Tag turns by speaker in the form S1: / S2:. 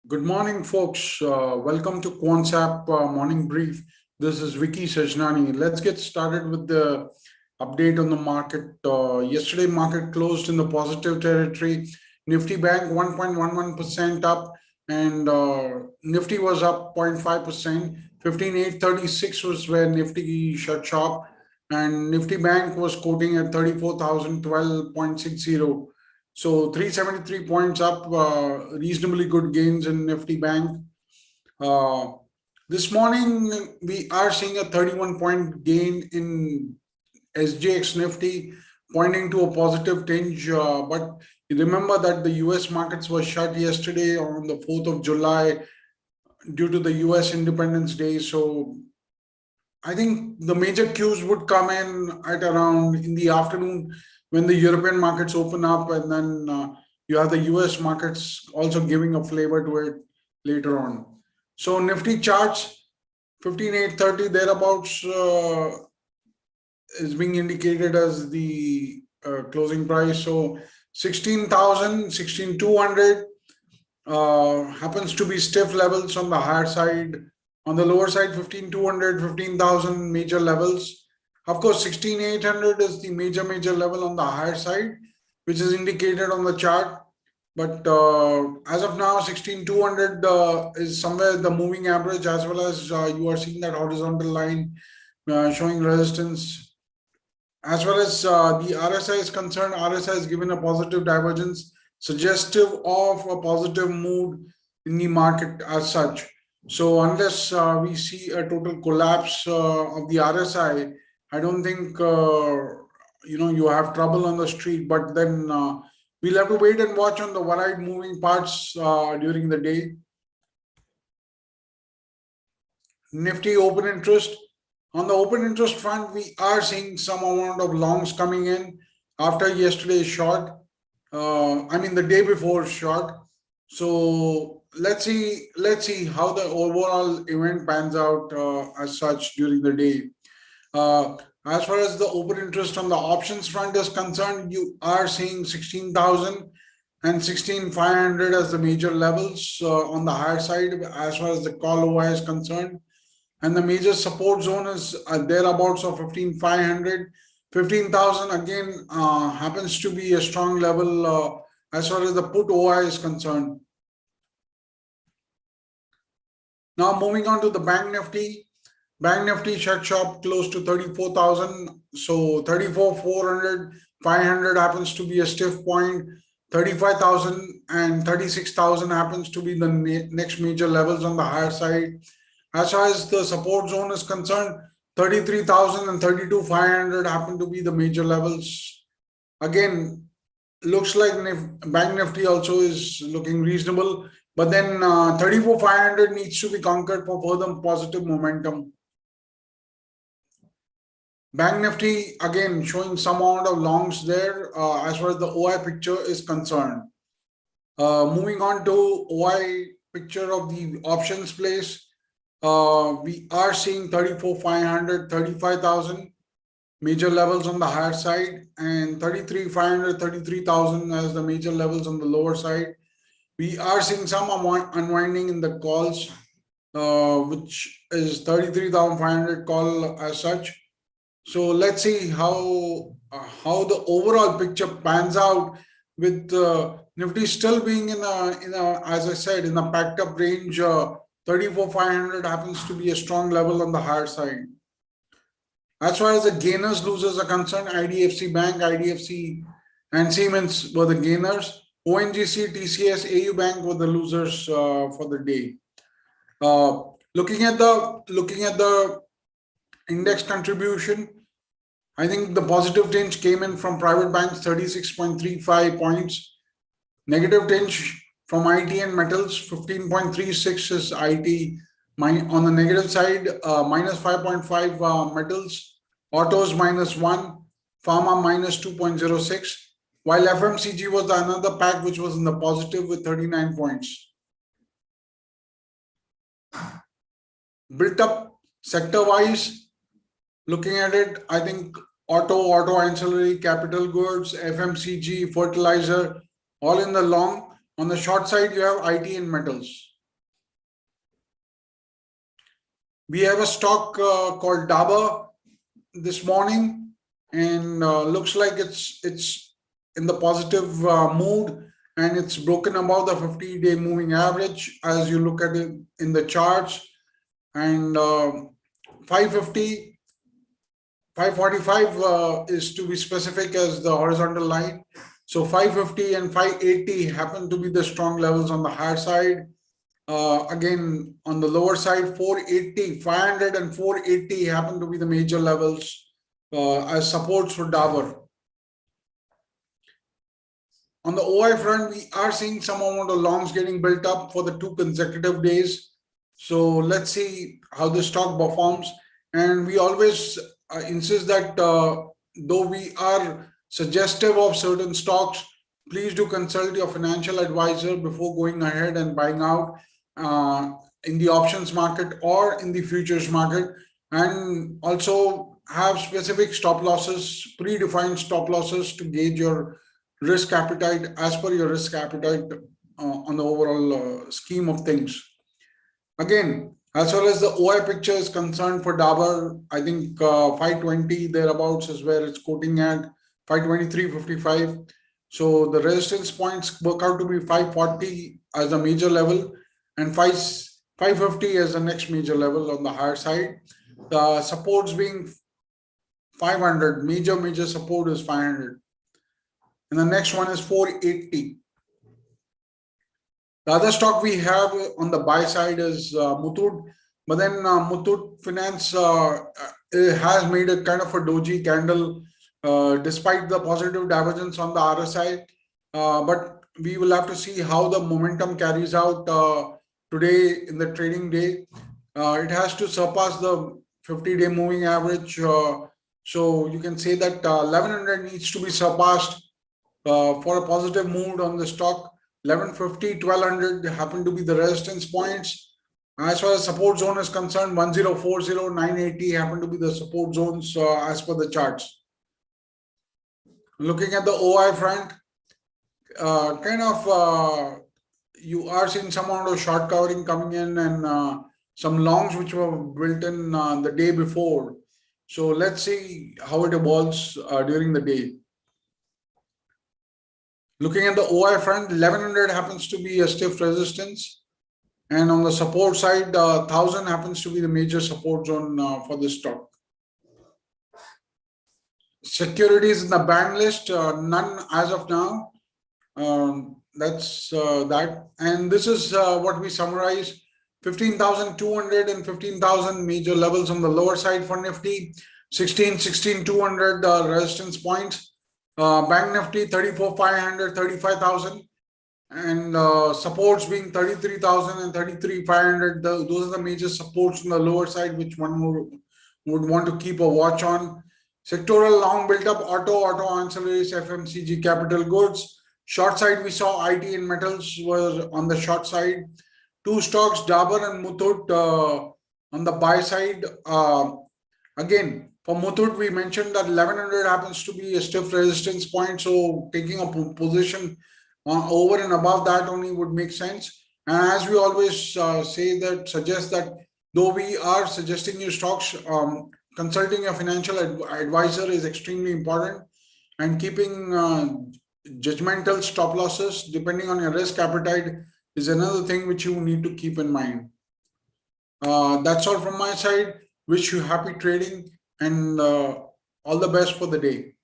S1: Good morning, folks. Welcome to Quantsapp Morning Brief. This is Vicky Sajnani. Let's get started with the update on the market. Yesterday, market closed in the positive territory. Nifty Bank 1.11% up, and Nifty was up 0.5%. 15,836 was where Nifty shut shop, and Nifty Bank was quoting at 34,012.60. So 373 points up, reasonably good gains in Nifty Bank. This morning, we are seeing a 31-point gain in SGX Nifty, pointing to a positive tinge. But remember that the US markets were shut yesterday on the 4th of July due to the US Independence Day. So I think the major cues would come in at around in the afternoon when the European markets open up, and then you have the US markets also giving a flavor to it later on. So Nifty charts, 15,830 thereabouts is being indicated as the closing price. So 16,000, 16,200 happens to be stiff levels on the higher side. On the lower side, 15,200, 15,000 major levels. Of course, 16,800 is the major level on the higher side, which is indicated on the chart. But as of now, 16,200 is somewhere the moving average, as well as you are seeing that horizontal line showing resistance. As well as the RSI is concerned, RSI has given a positive divergence, suggestive of a positive mood in the market as such. So unless we see a total collapse of the RSI, I don't think you have trouble on the street. But then we'll have to wait and watch on the varied moving parts during the day. Nifty open interest. On the open interest front, we are seeing some amount of longs coming in after yesterday's short. The day before short. So let's see how the overall event pans out as such during the day. As far as the open interest on the options front is concerned, you are seeing 16,000 and 16,500 as the major levels on the higher side as far as the call OI is concerned. And the major support zone is thereabouts of 15,500. 15,000 again happens to be a strong level as far as the put OI is concerned. Now moving on to the Bank Nifty. Bank Nifty shut shop close to 34,000. So 34,400, 500 happens to be a stiff point. 35,000 and 36,000 happens to be the next major levels on the higher side. As far as the support zone is concerned, 33,000 and 32,500 happen to be the major levels. Again, looks like Bank Nifty also is looking reasonable, but then 34,500 needs to be conquered for further positive momentum. Bank Nifty again showing some amount of longs there as far as the OI picture is concerned. Moving on to OI picture of the options place. We are seeing 34,500, 35,000 major levels on the higher side, and 33,500, 33,000 as the major levels on the lower side. We are seeing some unwinding in the calls, which is 33,500 call as such. So let's see how the overall picture pans out, with Nifty still being in a as I said, in a packed up range. 34,500 happens to be a strong level on the higher side. As far as the gainers losers are concerned, IDFC Bank, IDFC and Siemens were the gainers. ONGC, TCS, AU Bank were the losers for the day. Looking at the index contribution, I think the positive tinge came in from private banks, 36.35 points. Negative tinge from IT and metals, 15.36 is IT. On the negative side, minus 5.5 metals, autos -1, pharma -2.06, while FMCG was another pack which was in the positive with 39 points. Built up sector wise, looking at it, I think auto ancillary, capital goods, FMCG, fertilizer, all in the long. On the short side, you have IT and metals. We have a stock called Dabur this morning, and looks like it's in the positive mood, and it's broken above the 50-day moving average as you look at it in the charts. And 550, 545 is to be specific as the horizontal line. So 550 and 580 happen to be the strong levels on the higher side. Again, on the lower side, 480, 500 and 480 happen to be the major levels as supports for Dabur. On the OI front, we are seeing some amount of longs getting built up for the 2 consecutive days. So let's see how the stock performs. And we always insist that though we are suggestive of certain stocks, please do consult your financial advisor before going ahead and buying out in the options market or in the futures market, and also have specific stop losses, predefined stop losses to gauge your risk appetite as per your risk appetite on the overall scheme of things. Again, as far as the OI picture is concerned for Dabur, I think 520 thereabouts is where it's quoting at, 523.55. So the resistance points work out to be 540 as a major level and 550 as the next major level on the higher side. The supports being 500, major support is 500. And the next one is 480. The other stock we have on the buy side is Muthoot, but then Muthoot Finance has made a kind of a doji candle despite the positive divergence on the RSI. But we will have to see how the momentum carries out today in the trading day. It has to surpass the 50-day moving average. So you can say that 1100 needs to be surpassed for a positive mood on the stock. 1150, 1200 happen to be the resistance points. As far as support zone is concerned, 1040, 980 happen to be the support zones as per the charts. Looking at the OI front, you are seeing some amount of short covering coming in and some longs which were built in the day before. So let's see how it evolves during the day. Looking at the OI front, 1100 happens to be a stiff resistance. And on the support side, 1000 happens to be the major support zone for this stock. Securities in the ban list, none as of now. That's that. And this is what we summarize. 15,200 and 15,000 major levels on the lower side for Nifty. 16,200 resistance points. Bank Nifty 34,500, 35,000, and supports being 33,000 and 33,500. Those are the major supports on the lower side which one would want to keep a watch on. Sectoral long built up, auto ancillaries, FMCG, capital goods. Short side we saw IT and metals were on the short side. 2 stocks, Dabur and Muthoot on the buy side. Again, for Muthoot, we mentioned that 1100 happens to be a stiff resistance point. So taking a position over and above that only would make sense. And as we always suggest that though we are suggesting you stocks, consulting a financial advisor is extremely important, and keeping judgmental stop losses depending on your risk appetite is another thing which you need to keep in mind. That's all from my side. Wish you happy trading and all the best for the day.